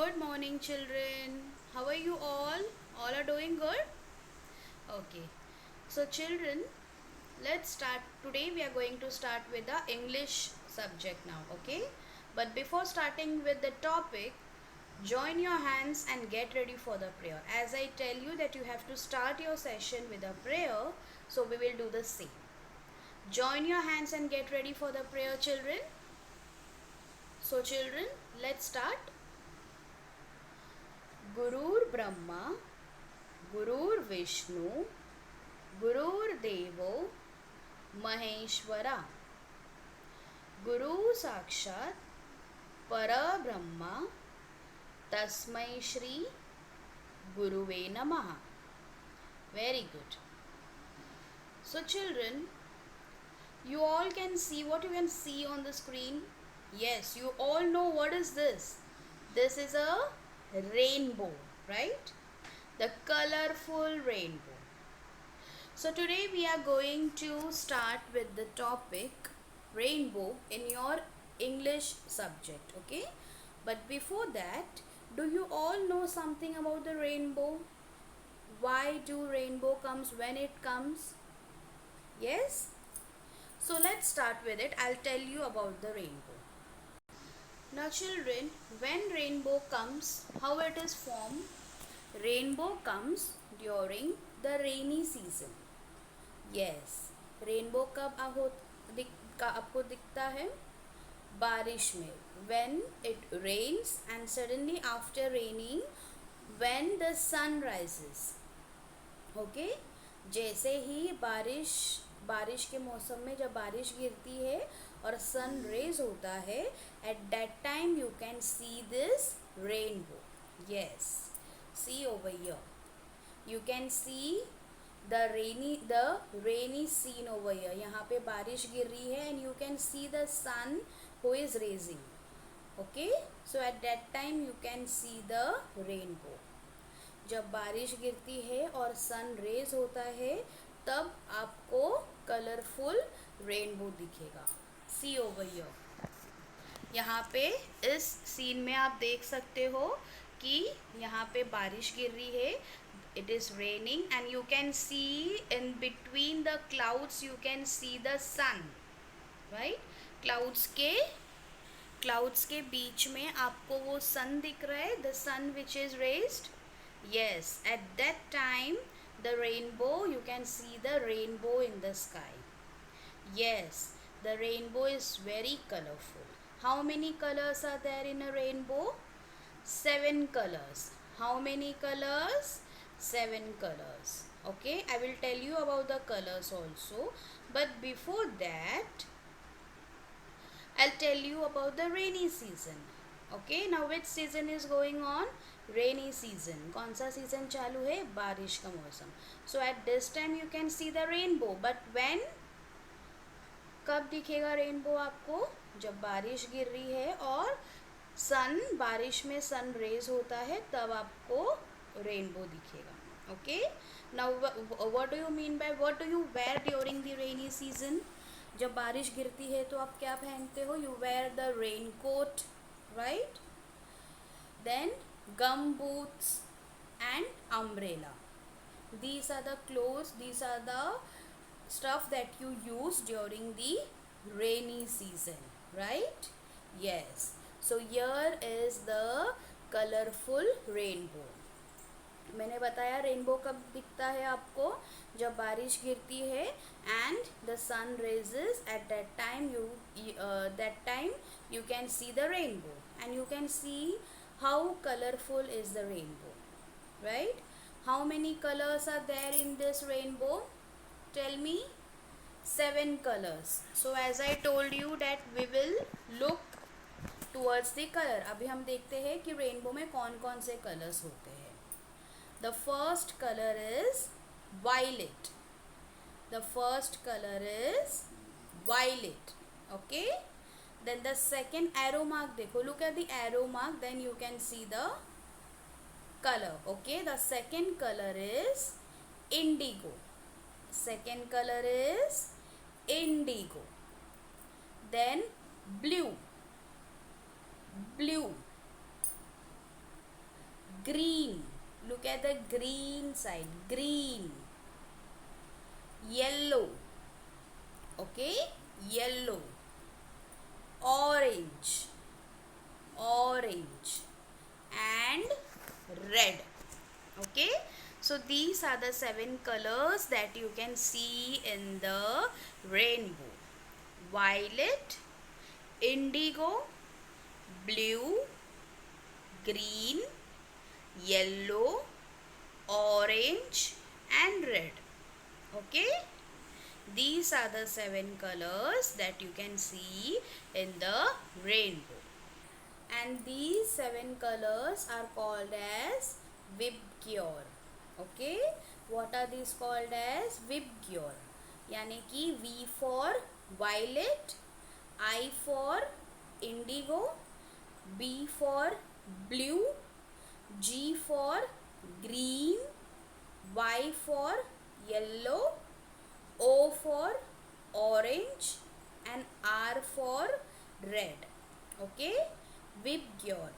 Good morning, children. How are you all? All are doing good? Okay. So, children, let's start. Today, we are going to start with the English subject now, okay? But before starting with the topic, join your hands and get ready for the prayer. As I tell you that you have to start your session with a prayer, so we will do the same. Join your hands and get ready for the prayer, children. So, children, let's start. Gurur Brahma, Gurur Vishnu, Gurur Devo Maheshwara. Guru Sakshat Parabrahma Tasmai Shri Guruve Namaha. Very good. So children, you all can see what you can see on the screen. Yes, you all know what is this. This is a rainbow, right? The colorful rainbow. So today we are going to start with the topic rainbow in your English subject, okay? But before that, do you all know something about the rainbow? Why do rainbow comes when it comes? Yes? So let's start with it. I'll tell you about the rainbow. Now children, when rainbow comes, how it is formed? Rainbow comes during the rainy season. Yes, rainbow कब आपको दिखता है? बारिश में. When it rains and suddenly after raining, when the sun rises. Okay, जैसे ही बारिश के मौसम में जब बारिश गिरती है और सन रेज होता है, at that time you can see this rainbow. Yes, see over here. You can see the rainy scene over here. यहाँ पे बारिश गिर रही है and you can see the sun who is raising. Okay, so at that time you can see the rainbow. जब बारिश गिरती है और सन रेज होता है तब आपको कलरफुल रेनबो दिखेगा. सी ओवर हियर. यहाँ पे इस सीन में आप देख सकते हो कि यहाँ पे बारिश गिर रही है. It is raining and you can see in between the clouds you can see the sun, right? clouds के बीच में आपको वो sun दिख रहा है, the sun which is raised. Yes, at that time the rainbow, you can see the rainbow in the sky. Yes, the rainbow is very colorful. How many colors are there in a rainbow? 7 colors. How many colors? 7 colors. Okay, I will tell you about the colors also, but before that I'll tell you about the rainy season. Okay, now which season is going on? Rainy season. कौन सा season चालू है? बारिश का मौसम. So at this time you can see the rainbow, but when? कब दिखेगा rainbow आपको? जब बारिश गिर रही है और बारिश में सन रेज होता है तब आपको रेनबो दिखेगा. Okay, now what do you mean by what do you wear during the rainy season? जब बारिश गिरती है तो आप क्या पहनते हो? You wear the raincoat, right? Then gum boots and umbrella. These are the clothes, these are the stuff that you use during the rainy season, right? Yes, so here is the colorful rainbow. मैंने बताया rainbow कब दिखता है आपको? जब बारिश गिरती है and the sun rises. At that time you can see the rainbow and you can see how colorful is the rainbow, right? How many colors are there in this rainbow? Tell me. 7 colors. So as I told you that we will look towards the color. अभी हम देखते हैं कि rainbow में कौन कौन से colours होते हैं. The first color is violet. The first color is violet. Okay. Then the second arrow mark देखो. Look at the arrow mark. Then you can see the color. Okay. The second color is indigo. Second color is indigo. Then blue. Blue. green, look at the green side, green. Yellow, okay, yellow. Orange, orange, and red. Okay, so these are the 7 colors that you can see in the rainbow: violet, indigo, blue, green, yellow, orange, and red. Okay, these are the 7 colors that you can see in the rainbow. And these 7 colors are called as Vibgyor. Okay, what are these called as? Vibgyor. यानी कि V for violet, I for indigo, B for blue, G for green, Y for yellow, O for orange, and R for red. Okay, Vibgyor.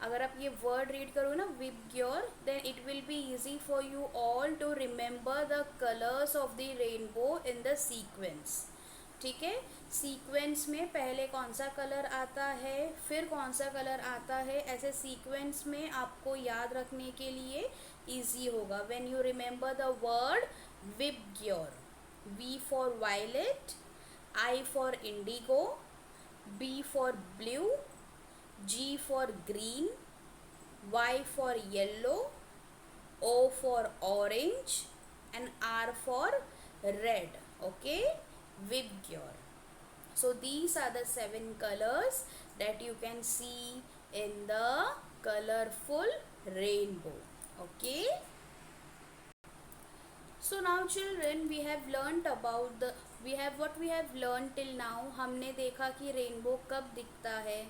अगर आप ये word read करो ना, Vibgyor, then it will be easy for you all to remember the colors of the rainbow in the sequence. ठीक है, sequence में पहले कौन सा कलर आता है, फिर कौन सा कलर आता है, ऐसे सीक्वेंस में आपको याद रखने के लिए इजी होगा. When you remember the word Vibgyor, V for violet, I for indigo, B for blue, G for green, Y for yellow, O for orange, and R for red. Okay, Vibgyor. So these are the 7 colors that you can see in the colorful rainbow. Okay. So now children, we have learnt about we have learnt till now. हमने देखा कि rainbow कब दिखता है,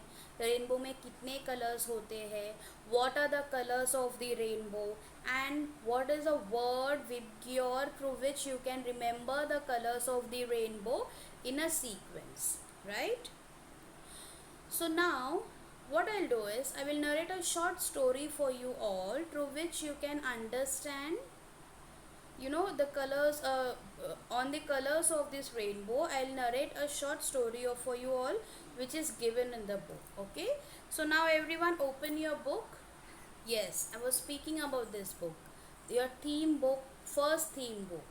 rainbow में कितने colours होते हैं, what are the colors of the rainbow, and what is a word Vibgyor through which you can remember the colors of the rainbow in a sequence, right? So now what I'll do is I will narrate a short story for you all through which you can understand the colors on the colors of this rainbow. I'll narrate a short story for you all which is given in the book. Okay, so now everyone open your book. Yes, I was speaking about this book, your theme book, first theme book,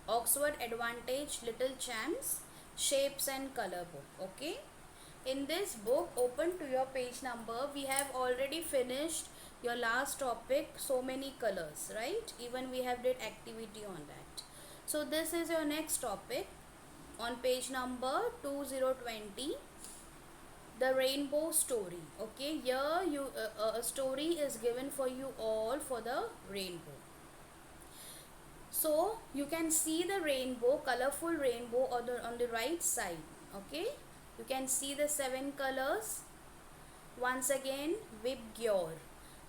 Oxford Advantage Little Champs Shapes and Color book. Okay, in this book, open to your page number. We have already finished your last topic, so many colors, right? Even we have did activity on that. So this is your next topic on page number 2020, the rainbow story. Okay, here you a story is given for you all for the rainbow. So you can see the rainbow, colorful rainbow on the right side. Okay, you can see the 7 colors. Once again, Vibgyor.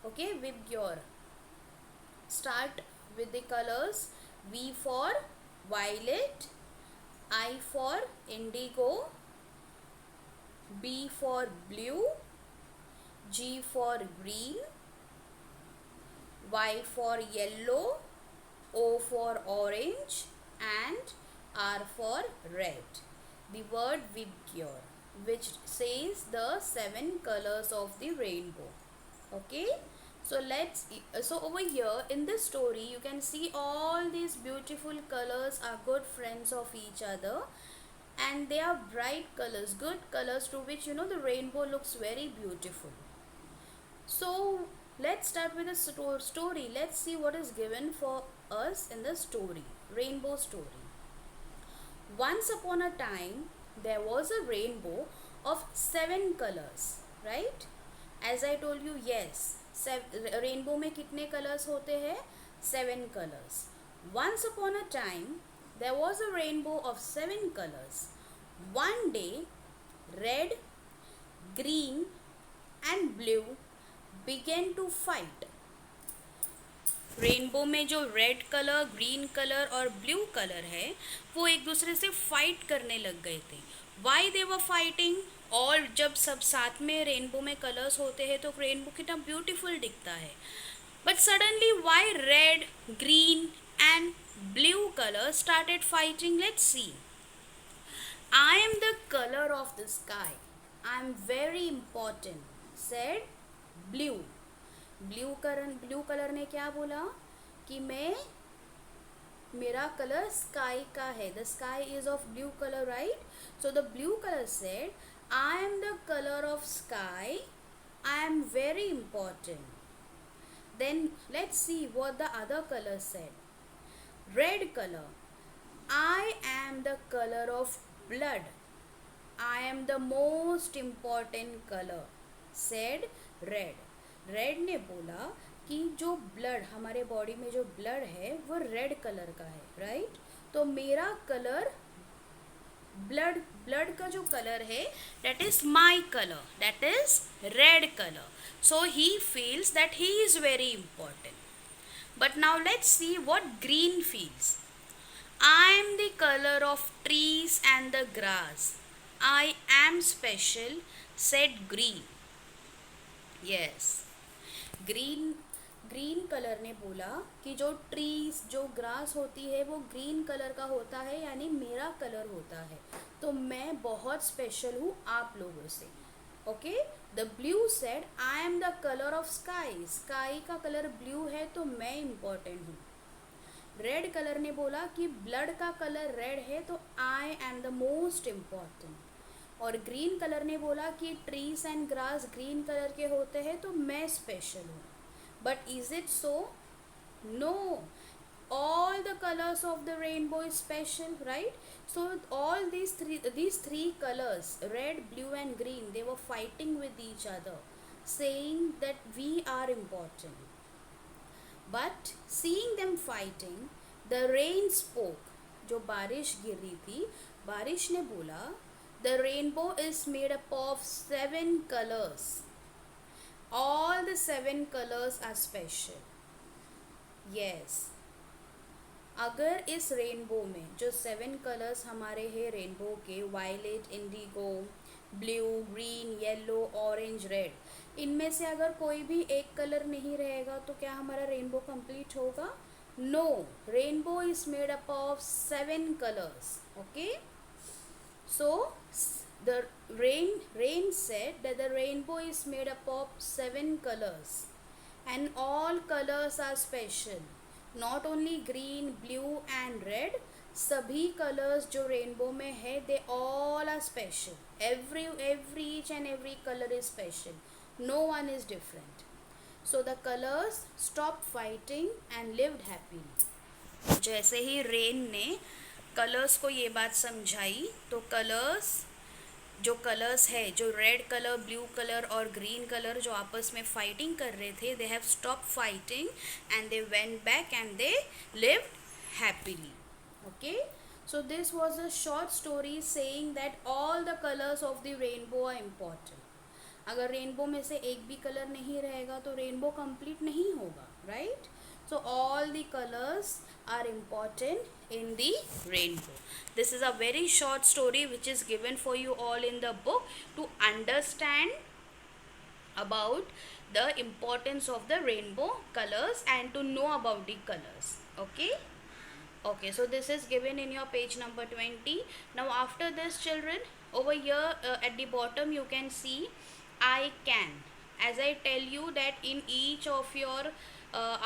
Okay, Vibgyor. Start with the colors. V for violet, I for indigo, B for blue, G for green, Y for yellow, O for orange, and R for red. The word Vibgyor, which says the 7 colors of the rainbow. Okay, so so over here in this story you can see all these beautiful colors are good friends of each other, and they are bright colors, good colors, to which the rainbow looks very beautiful. So let's start with the story. Let's see what is given for us in the story, rainbow story. Once upon a time there was a rainbow of 7 colors, right? As I told you, yes, rainbow में कितने colors होते हैं? 7 colors. Once upon a time there was a rainbow of 7 colors. One day red, green and blue began to fight. Rainbow में जो red colour, green colour और blue colour है वो एक दूसरे से फाइट करने लग गए थे. Why they were fighting? और जब सब साथ में रेनबो में कलर्स होते हैं तो रेनबो कितना ब्यूटीफुल दिखता है. But suddenly why red, green and blue colour started fighting? Let's see. I am the color of the sky. I am very important, said blue. Blue colour ने क्या बोला कि मैं, मेरा कलर स्काई का है. The sky is of blue colour, right? So the blue colour said, I am the colour of sky, I am very important. Then let's see what the other color said. Red color, I am the color of blood. I am the most important color, said red. Red ने बोला कि जो blood, हमारे body में जो blood है वो red colour का है, राइट? तो मेरा कलर, ब्लड का जो कलर है, that is my colour, that is red colour. So he feels that he is very important. But now let's see what green feels. I am the color of trees and the grass. I am special, said green. Yes. Green colour ने बोला कि जो trees, जो grass होती है वो green colour का होता है, यानी मेरा कलर होता है. तो मैं बहुत स्पेशल हूँ आप लोगों से. Okay. The blue said, I am the colour of sky. Sky का कलर ब्लू है तो मैं इम्पोर्टेंट हूँ. रेड कलर ने बोला कि ब्लड का कलर रेड है तो I am the most important. और ग्रीन कलर ने बोला कि trees and grass green colour के होते हैं तो मैं स्पेशल हूँ. But is it so? No. All the colors of the rainbow is special, right? So all these three colors, red, blue and green, they were fighting with each other, saying that we are important. But seeing them fighting, the rain spoke. जो बारिश गिर रही थी, बारिश ने बोला, the rainbow is made up of 7 colors. All the 7 colors are special. Yes. अगर इस रेनबो में जो 7 कलर्स हमारे हैं रेनबो के, violet, indigo, blue, green, yellow, orange, red, इनमें से अगर कोई भी एक कलर नहीं रहेगा तो क्या हमारा रेनबो कंप्लीट होगा? No. Rainbow is made up of 7 colours. Okay. So the rain said that the rainbow is made up of 7 colors and all colors are special. Not only green, blue and red, सभी colours जो rainbow में है, they all are special. every each and every color is special. No one is different. So the colors stopped fighting and lived happily. जैसे ही rain ने colours को ये बात समझाई तो जो कलर्स है, जो रेड कलर, ब्लू कलर और ग्रीन कलर जो आपस में फाइटिंग कर रहे थे, they have stop fighting and they went back and they lived happily. Okay. So this was a short story saying that all the colours of the rainbow are important. अगर rainbow में से एक भी colour नहीं रहेगा तो rainbow complete नहीं होगा, right? So all the colors are important in the rainbow. This is a very short story which is given for you all in the book to understand about the importance of the rainbow colors and to know about the colors. Okay. Okay, so this is given in your page number 20. Now after this, children, over here at the bottom you can see I can. As I tell you that in each of your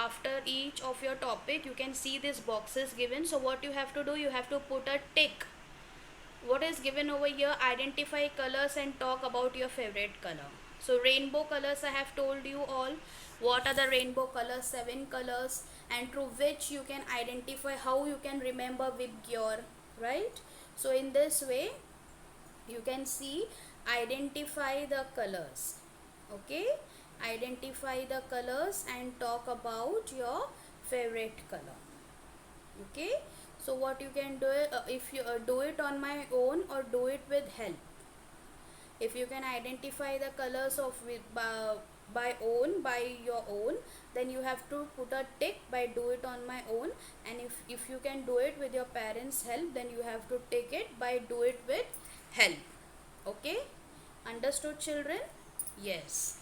after each of your topic you can see these boxes given. So what you have to do, you have to put a tick. What is given over here? Identify colors and talk about your favorite color. So rainbow colors I have told you all. What are the rainbow colors? 7 colors, and through which you can identify, how you can remember Vibgyor, right? So in this way you can see, identify the colors. Okay. Identify the colors and talk about your favorite color. Okay. So what you can do, if you do it on my own or do it with help. If you can identify the colors of by your own, then you have to put a tick by do it on my own. And if you can do it with your parents' help, then you have to tick it by do it with help. Okay. Understood, children? Yes.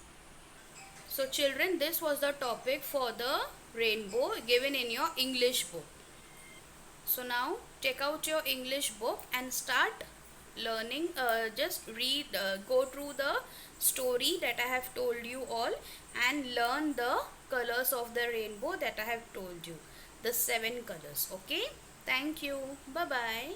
So children, this was the topic for the rainbow given in your English book. So now take out your English book and start learning. Just read, go through the story that I have told you all, and learn the colors of the rainbow that I have told you, the 7 colors. Okay, thank you. Bye bye.